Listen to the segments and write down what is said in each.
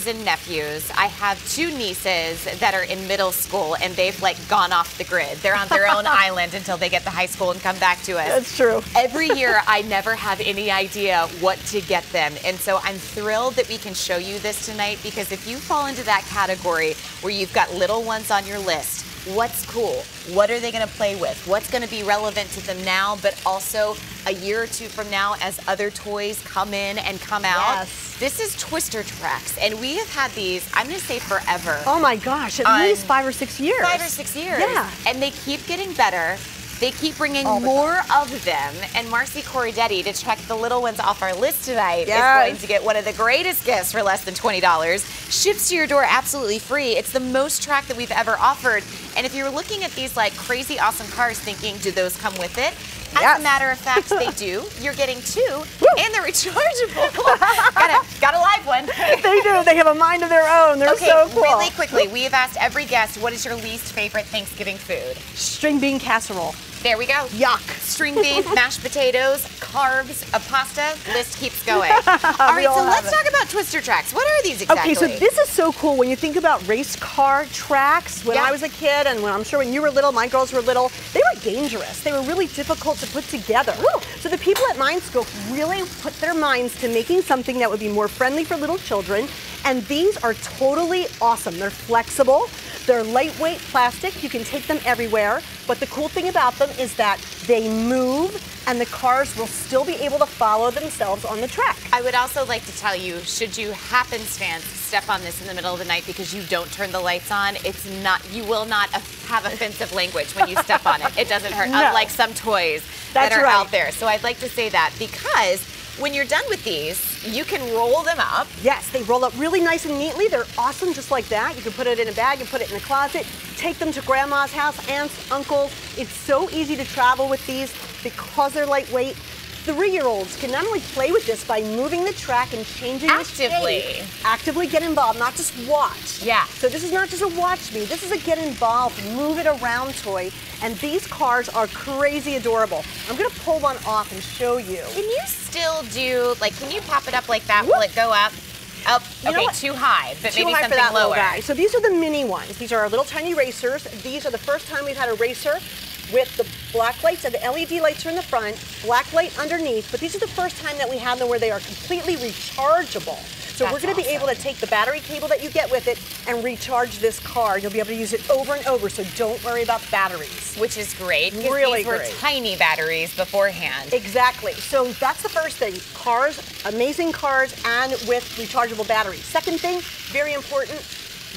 and nephews. I have 2 nieces that are in middle school, and they've like gone off the grid. They're on their own island until they get to high school and come back to us. That's true. Every year, I never have any idea what to get them, and so I'm thrilled that we can show you this tonight, because if you fall into that category where you've got little ones on your list, what's cool? What are they going to play with? What's going to be relevant to them now, but also a year or 2 from now as other toys come in and come out? Yes. This is Twister Trax, and we have had these, I'm going to say forever. Oh my gosh, at least 5 or 6 years. 5 or 6 years. Yeah. And they keep getting better. They keep bringing All the more of them. And Marcy Corradetti, to check the little ones off our list tonight, Yes. is going to get one of the greatest gifts for less than $20. Ships to your door absolutely free. It's the most track that we've ever offered. And if you're looking at these like crazy awesome cars thinking, do those come with it? As Yes. a matter of fact, they do. You're getting 2, and they're rechargeable. got a live one. They do. They have a mind of their own. They're Okay, so cool. really quickly, we have asked every guest, what is your least favorite Thanksgiving food? String bean casserole. There we go. Yuck. String bean, mashed potatoes, carbs, a pasta, list keeps going. All right, all so have let's it. talk about Twister Trax. What are these exactly? Okay, so this is so cool when you think about race car tracks. When Yeah. I was a kid, and when I'm sure when you were little, my girls were little, they were dangerous. They were really difficult to put together. Ooh. So the people at Mindscope really put their minds to making something that would be more friendly for little children. And these are totally awesome. They're flexible. They're lightweight plastic. You can take them everywhere. But the cool thing about them is that they move, and the cars will still be able to follow themselves on the track. I would also like to tell you, should you happenstance step on this in the middle of the night because you don't turn the lights on, you will not have offensive language when you step on it. It doesn't hurt, No. unlike some toys that That's are right. out there. So I'd like to say that, because when you're done with these, you can roll them up. Yes, they roll up really nice and neatly. They're awesome just like that. You can put it in a bag and put it in a closet. Take them to grandma's house, aunts, uncles. It's so easy to travel with these because they're lightweight. 3-year-olds can not only play with this by moving the track and changing Actively. the shape. Actively get involved, not just watch. Yeah. So this is not just a watch me. This is a get involved, move it around toy. And these cars are crazy adorable. I'm going to pull one off and show you. Can you still do, like, can you pop it up like that? Whoop. Will it go up? Up, You know okay, what? too high, but Too maybe high for something that little lower. guy. So these are the mini ones. These are our little tiny racers. These are the first time we've had a racer with the black lights, and the LED lights are in the front, black light underneath, but these are the first time that we have them where they are completely rechargeable. So That's we're going to be able to take the battery cable that you get with it and recharge this car. You'll be able to use it over and over, so don't worry about batteries. Which is great, because Really these were great. tiny batteries beforehand. Exactly. So that's the first thing. Cars, amazing cars, and with rechargeable batteries. Second thing, very important,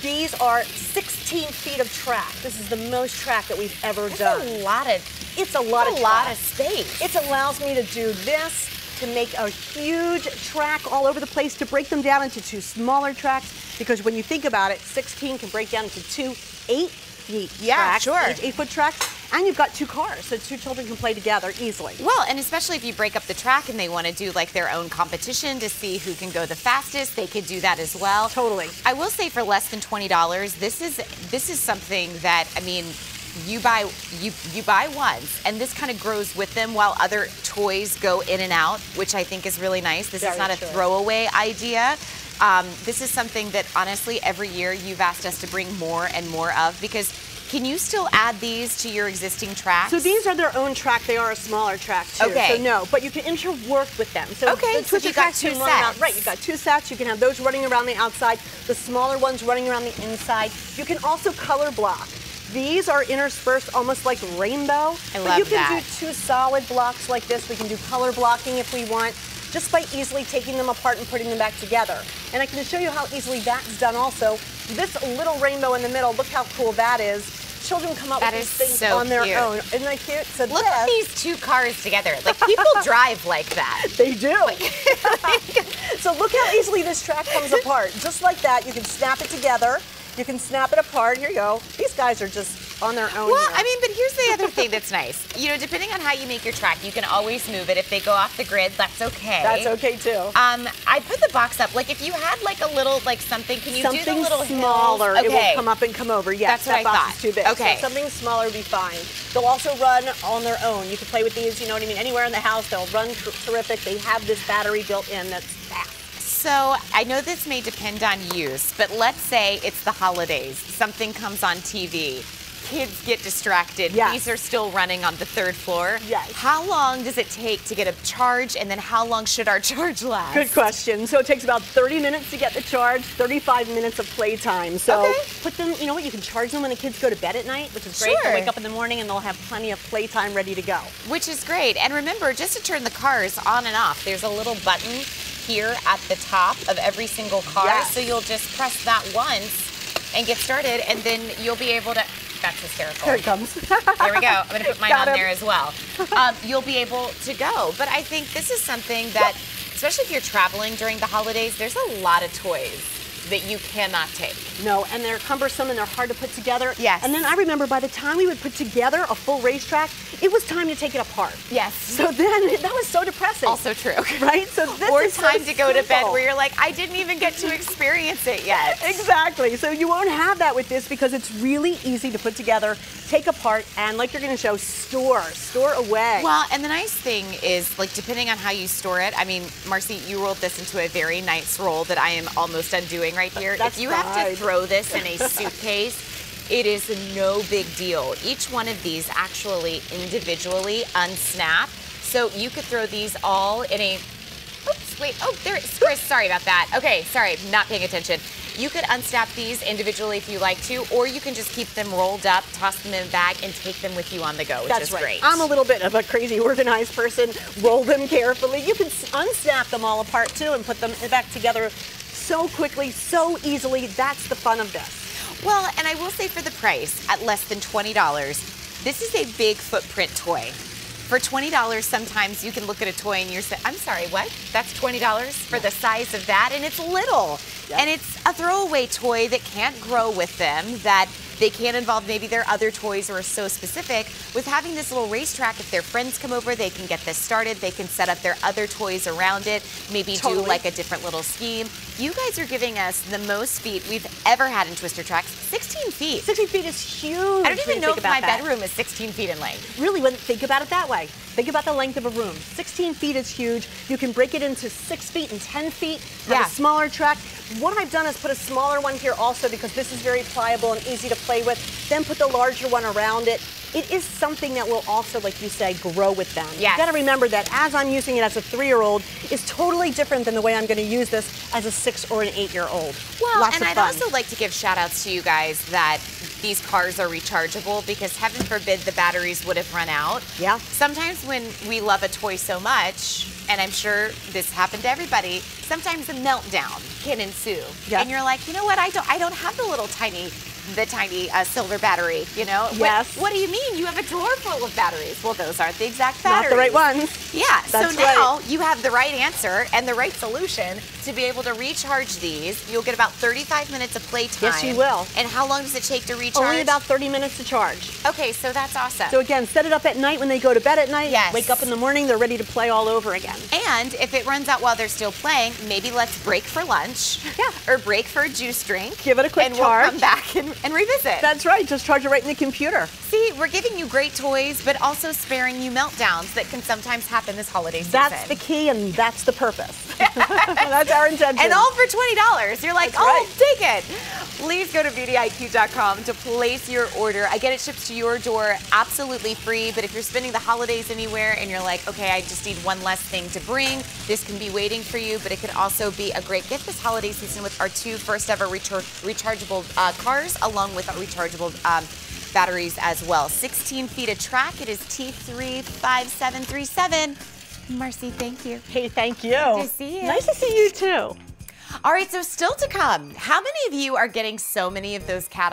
these are 16 feet of track. This is the most track that we've ever done. That's a lot of, It's a lot of lot of space. It allows me to do this, to make a huge track all over the place, to break them down into 2 smaller tracks, because when you think about it, 16 can break down into 2 8-foot tracks, sure. each 8-foot tracks, and you've got 2 cars, so 2 children can play together easily. Well, and especially if you break up the track and they want to do like their own competition to see who can go the fastest, they could do that as well. Totally. I will say, for less than $20, this is something that, I mean, you buy once, and this kind of grows with them while other toys go in and out, which I think is really nice. This is Very not a true. throwaway idea. This is something that honestly every year you've asked us to bring more and more of, because can you still add these to your existing tracks? So these are their own track. They are a smaller track too. Okay. So no, but you can interwork with them. So Okay, the so Twister you got tracks 2 can run around- sets. Right, you've got 2 sets. You can have those running around the outside, the smaller ones running around the inside. You can also color block. These are interspersed almost like rainbow. I but love you can that. do 2 solid blocks like this. We can do color blocking if we want, just by easily taking them apart and putting them back together. And I can show you how easily that's done also. This little rainbow in the middle, look how cool that is. Children come up That with is these things so on their cute. own. Isn't that cute? So Look at these 2 cars together. Like, people drive like that. They do. So look how easily this track comes apart. Just like that, you can snap it together. You can snap it apart. Here you go. These guys are just on their own. Well, here. I mean, but here's the other thing that's nice. You know, depending on how you make your track, you can always move it. If they go off the grid, that's okay. That's okay too. I put the box up. Like, if you had like a little, like something, can you do the Something little smaller, hills? it Okay. will come up and come over. Yes, That's what that I box thought. is too big. Okay. So something smaller would be fine. They'll also run on their own. You can play with these, you know what I mean, anywhere in the house. They'll run terrific. They have this battery built in that's fast. So I know this may depend on use, but let's say it's the holidays. Something comes on TV. Kids get distracted. Yes. These are still running on the 3rd floor. Yes. How long does it take to get a charge, and then how long should our charge last? Good question. So it takes about 30 minutes to get the charge, 35 minutes of playtime. So Okay. put them, you know what, you can charge them when the kids go to bed at night, which is great. Sure. They'll wake up in the morning and they'll have plenty of playtime ready to go. Which is great. And remember, just to turn the cars on and off, there's a little button here at the top of every single car. Yes. So you'll just press that once and get started, and then you'll be able to, that's hysterical. Here it comes. There we go. I'm going to put mine Got on him. there as well. You'll be able to go. But I think this is something that, especially if you're traveling during the holidays, there's a lot of toys that you cannot take. No, and they're cumbersome and they're hard to put together. Yes. And then I remember by the time we would put together a full racetrack, it was time to take it apart. Yes. So then that was so depressing. Also true. Right? So this Or is so time to go to bed simple. where you're like, I didn't even get to experience it yet. Exactly. So you won't have that with this because it's really easy to put together, take apart, and like you're going to show, store away. Well, and the nice thing is, like, depending on how you store it, I mean, Marcy, you rolled this into a very nice roll that I am almost undoing right here. That's if you have to right. throw this in a suitcase, it is no big deal. Each one of these actually individually unsnap. So you could throw these all in a, oops, wait, oh, there it is, Chris, sorry about that. Okay, sorry, not paying attention. You could unsnap these individually if you like to, or you can just keep them rolled up, toss them in a bag, and take them with you on the go, which That's is right. great. I'm a little bit of a crazy organized person. Roll them carefully. You can unsnap them all apart too and put them back together so quickly, so easily. That's the fun of this. Well, and I will say for the price, at less than $20, this is a big footprint toy. For $20, sometimes you can look at a toy and you're saying, I'm sorry, what? That's $20 for the size of that? And it's little. Yep. And it's a throwaway toy that can't grow with them, that they can't involve maybe their other toys or are so specific. With having this little racetrack, if their friends come over, they can get this started. They can set up their other toys around it, maybe do like a different little scheme. You guys are giving us the most feet we've ever had in Twister Trax, 16 feet. 16 feet is huge. I don't even know if my that. bedroom is 16 feet in length. Really, when think about it that way. Think about the length of a room. 16 feet is huge. You can break it into 6 feet and 10 feet. Have a smaller track. What I've done is put a smaller one here also because this is very pliable and easy to play with. Then put the larger one around it. It is something that will also, like you say, grow with them. Yes. You got to remember that as I'm using it as a 3-year-old is totally different than the way I'm going to use this as a 6 or an 8-year-old. Well, Lots and of I'd fun. also like to give shout outs to you guys that these cars are rechargeable because heaven forbid the batteries would have run out. Yeah. Sometimes when we love a toy so much, and I'm sure this happened to everybody, sometimes a meltdown can ensue. Yeah. And you're like, you know what, I don't have the little tiny silver battery, you know? Yes. What do you mean? You have a drawer full of batteries. Well, those aren't the exact batteries. Not the right ones. Yeah, That's so now you have the right answer and the right solution to be able to recharge these. You'll get about 35 minutes of playtime. Yes, you will. And how long does it take to recharge? Only about 30 minutes to charge. Okay, so that's awesome. So again, set it up at night when they go to bed at night. Yes. Wake up in the morning, they're ready to play all over again. And if it runs out while they're still playing, maybe let's break for lunch. Yeah. Or break for a juice drink. Give it a quick and charge. we'll come back and revisit. That's right, just charge it right in the computer. See, we're giving you great toys, but also sparing you meltdowns that can sometimes happen this holiday season. That's the key and that's the purpose. That's our intention. And all for $20. You're like, That's right. take it. Please go to beautyiq.com to place your order. Again, it ships to your door absolutely free, but if you're spending the holidays anywhere and you're like, okay, I just need one less thing to bring, this can be waiting for you, but it could also be a great gift this holiday season with our 2 first ever rechargeable cars, along with our rechargeable batteries as well. 16 feet of track. It is T35737. Marcy, thank you. Hey, thank you. Good to see you. Nice to see you too. All right, so still to come, how many of you are getting so many of those catalogs?